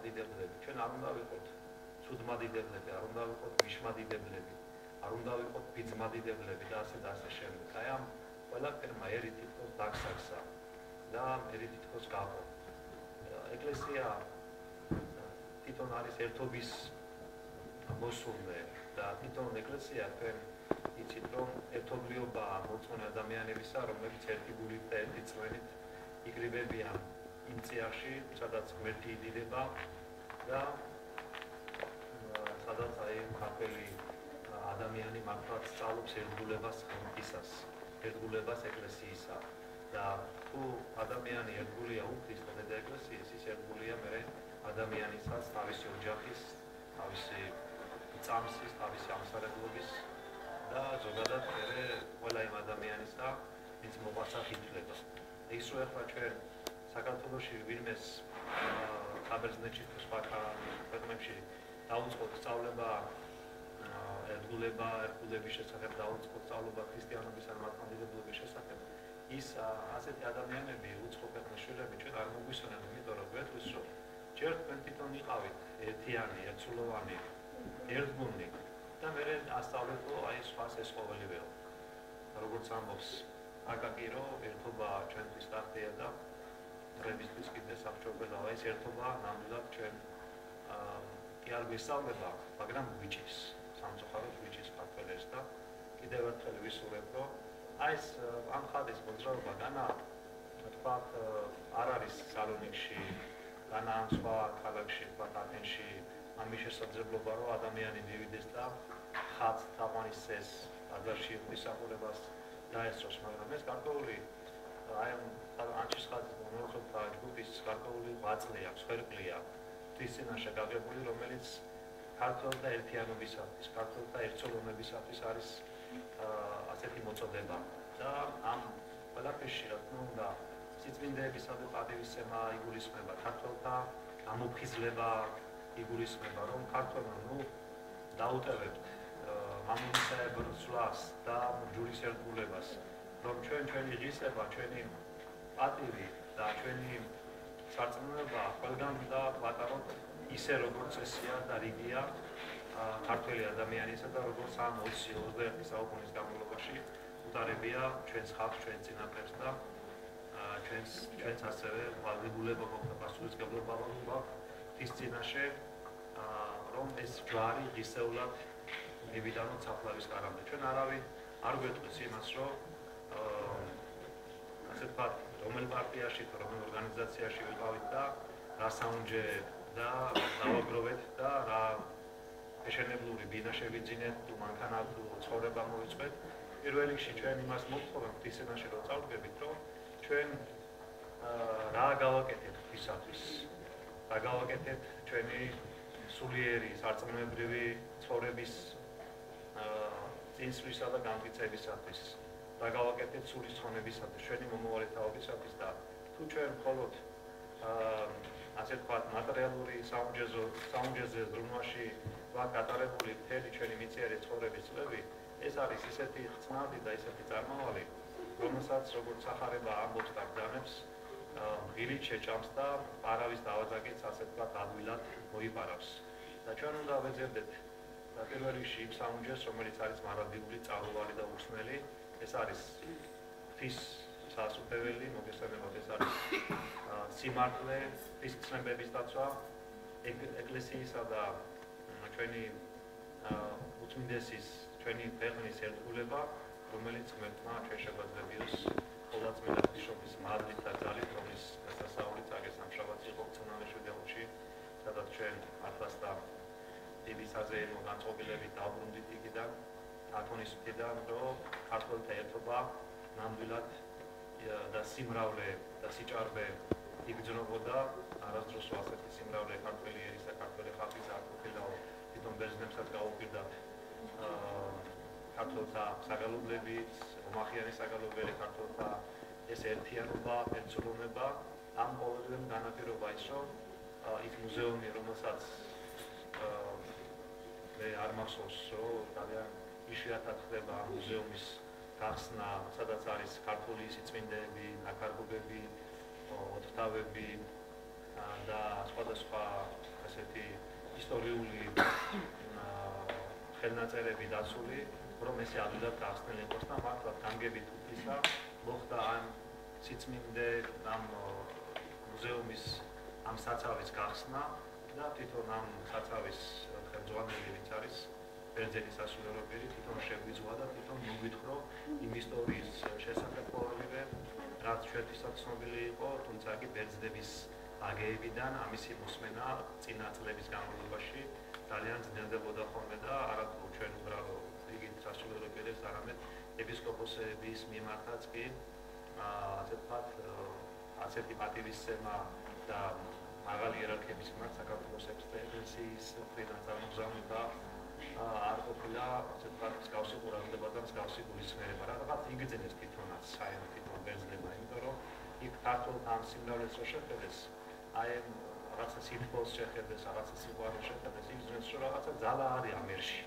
მადიდებლები, ჩვენ არ უნდა ვიყოთ ცუდმადიდებლები, არ უნდა ვიყოთ მიშმადიდებლები, არ უნდა ვიყოთ ბიძმადიდებლები და ასე შემდეგ. აი ამ ყველაფერმა ერი თითქოს დაგსახსა და ერი თითქოს გაყო. ეკლესია თვითონ არის ერთობის მოსულე და თვითონ ეკლესია თქვენ იცით რომ ერთობლიობაა მორწმუნე ადამიანებისა, რომლებიც ერთი გულით და ერთი წვენით იკრიბებიან იმ წიაღში, სადაც ღმერთი იდიდება და სადაც აი ქართველი ადამიანი მართლაც სწავლობს ერთგულებას ღმრთისას, ერთგულებას ეკლესიისა და თუ ადამიანი ერთგულია უქრისტე და ეკლესიის, ის ერთგულია მე ადამიანისაც თავისი ოჯახის, თავისი წამსის, თავისი ამსარებლობის და ზოგადად მე ყველა იმ ადამიანისა, ვინც მოყვასახ ითვლება. ის რო ახლა ჩვენ საქართველოში ვინმეს საბერძნეთში თუ სხვა ქვეყნებში დაუწყოთ სწავლება ერთგულების შესახებ, დაუწყოთ სწავლება ქრისტიანობის ან მართლმადიდებლობის შესახებ, ის ასეთი ადამიანები, უცხო ქვეყნის შვილები ჩვენ არ მოგვისვენენ, იმიტომ რომ გვეთქვის რომ ჯერ თქვენ თვითონ იყავით ერთიანი, ერთსულოვანი, ერთგუნდი და მე ასწავლეთო აი სხვას ეს ყოველივეო. როგორც ამბობს აკაკი რომ ერთობა ჩვენთვის დახდია და დღეისთვის კიდე საფრთხებელია ეს ერთობა ნამდვილად ჩვენ კი არ გვესწავლება, მაგრამ გვიჭირს, სამწუხაროდ გვიჭირს ქართველებს და კიდევ ერთხელ ვისურვებ რომ აი ეს ამ ხადის მოძრაობა განა თქვათ არ არის სალონიკში, განა ამ სხვა ქალაქში, თქვათ ათენში ამის შესაძლებლობა რომ ადამიანი მივიდეს და ხატს თაყვანისცეს, ტაძარში ღვთისმსახურებას დაესწროს, მაგრამ ეს გარკვეული აი ამ ანჩის ხატის მომხრეთა ჯგუფის გარკვეული ღვაწლი აქვს, ხერხლია ღვთის წინაშე გაგებული, რომელიც ქართველთა ერთიანობისათვის, ქართველთა ერთსულოვნებისათვის არის ასეთი მოწოდება და ამ ყველაფერში რა თქმა უნდა სიწმინდეებისა და პატივისცემა იგულისხმება, ქართველთა გამოფხიზლება იგულისხმება, რომ ქართველმა დაუტევებთ მამონისეებურ ცვლას და ჯურის ერთგულებას, რომ ჩვენი ღირსება, ჩვენი პატივი და ჩვენი სარწმუნოება ყველგან და ვატაროთ ისე როგორც ესია და რიგია ქართველი ადამიანისა და როგორც ამ 20-21 საუკუნის განმავლობაში უტარებია ჩვენს ხალხს, ჩვენს წინაპრებს და ჩვენს ასევე ვალდებულება გვაქვს პასუხისმგებლობა გვაქვს ის წინაშე რომ ეს ჯვარი ღირსეულად მივიდანოთ საფლავის კარამდე. ჩვენ არავინ არ გვეტყვის იმას, რომ ასე ვთქვათ, რომელ პარტიაში თუ რომელ ორგანიზაციაში ვიყავით და რა საუნჯეებთ და დავაგროვეთ და რა ეშენებლური ბინა შევიძინეთ თუ მანქანა თუ ცხოვრება მოვიწყეთ. პირველ რიგში ჩვენ იმას მოგთხოვებთ ის წინაშე რომ წავდგებით, რომ ჩვენ რა გავაკეთეთ ღვთისათვის, რა გავაკეთეთ ჩვენი სულიერი სარწმუნოებრივი ცხოვრების წინსვლისა და განმტკიცებისათვის, რა გავაკეთეთ სულის ცხონებისათვის, ჩვენი მომავალი თაობისათვის და თუ ჩვენ მხოლოდ ასე ვთქვათ მატერიალური საუნჯეზე ზრუნვაში ვართ გატარებული მთელი ჩვენი მიწიერი ცხოვრების წლები, ეს არის ისეთი ხცნადი და ისეთი წარმავალი, რომელსაც როგორც სახარება ამბობს და გძანებს, ღილით შეჭამს და არავის დავაძაგეთს ასე ვთქვათ ადვილად მოიპარავს. და ჩვენ უნდა ვეძებდეთ პირველ რიგში იმ საუნჯეს, რომელიც არის მარადიული, წარუმატებელი და უხსნელი, ეს არის ღვთის სასუფეველი, მოგესალმებით, ეს არის სიმართლე, ღვთის ცნებების დაცვა, ეკლესიისა და ჩვენი უწმინდესის, ჩვენი ქვეყნის ერთგულება, რომელიც ღმერთმა ჩვენ შეგვაძლევიოს ყოვლადწმინდა ღვთისმშობლის მადლით და ძალით, რომლის დასასრულიც აგესამშაბათს იყო წინავე შვიდეულში, სადაც ჩვენ მართლაც და დიდი საზეიმო განწყობილებით დაუბრუნდით იქიდან, ათონის მხრიდან, რომ ქართველთა ერთობა ნამდვილად და სიმრავლე და სიჭარბე იგრძნობოდა, არასდროს ასეთი სიმრავლე ქართველი ერისა, ქართველი ხალხის არ ყოფილა, თვითონ ბერძნებსაც გაუპირდათ ქართველთა საგალობლებით, ომახიანი საგალობელი ქართველთა ეს ერთიანობა, ერთსულოვნება, ამ ყოველივემ განაპირობა ის, რომ ის მუზეუმი, რომელსაც მე არ მახსოვს, რომ ძალიან იშვიათად ხდება მუზეუმის გახსნა, სადაც არის ქართული სიწმინდეები, ნაკარგობები, ოთხთავები და სხვადასხვა ესეთი ისტორიული ხელნაწერები დაცული, რომ ესე ადვილად გახსნილი იყოს და მართლაც განგებით უფლისა მოხდა ამ სიწმინდე ამ მუზეუმის ამ საცავის გახსნა და თვითონ ამ საცავის ხელმძღვანელი ვინც არის ბერძენი სასულიერო პირი თვითონ შეგვიძღვა და თვითონ მოგვითხრა იმ ისტორიის შესახებ ყოველივე რაც ჩვენთვისაც ცნობილი იყო, თუმცა კი ბერძნების აგეებიდან ამისი მოსმენა წინა წლების განმავლობაში ძალიან ძნელდებოდა ხოლმე და არათუ ჩვენ უბრალოდ რიგით სასულიერო პირებს, არამედ ეპისკოპოსების მიმართაც კი ასე ვთქვათ, ასეთი პატივისცემა და მაღალი იერარქების მიმართ საქართველოს ექსპედიციის მხრიდან წარმოგზავნება არ ყოფილა, ასე ვთქვათ, მსგავსი ყურადღება და მსგავსი გულისხმიერება. რაღაც იგრძნეს თვითონაც საერთოდ თვითონ ბერძნებმა, იმიტომ რომ იქ ქართულთა ამ სიმრავლეს რო შეხედეს, აი რაღაცა სიტყვის შეხედეს, რაღაცა სიყვარულს შეხედეს, იგრძნეს რომ რაღაცა ძალა არის ამ ერში.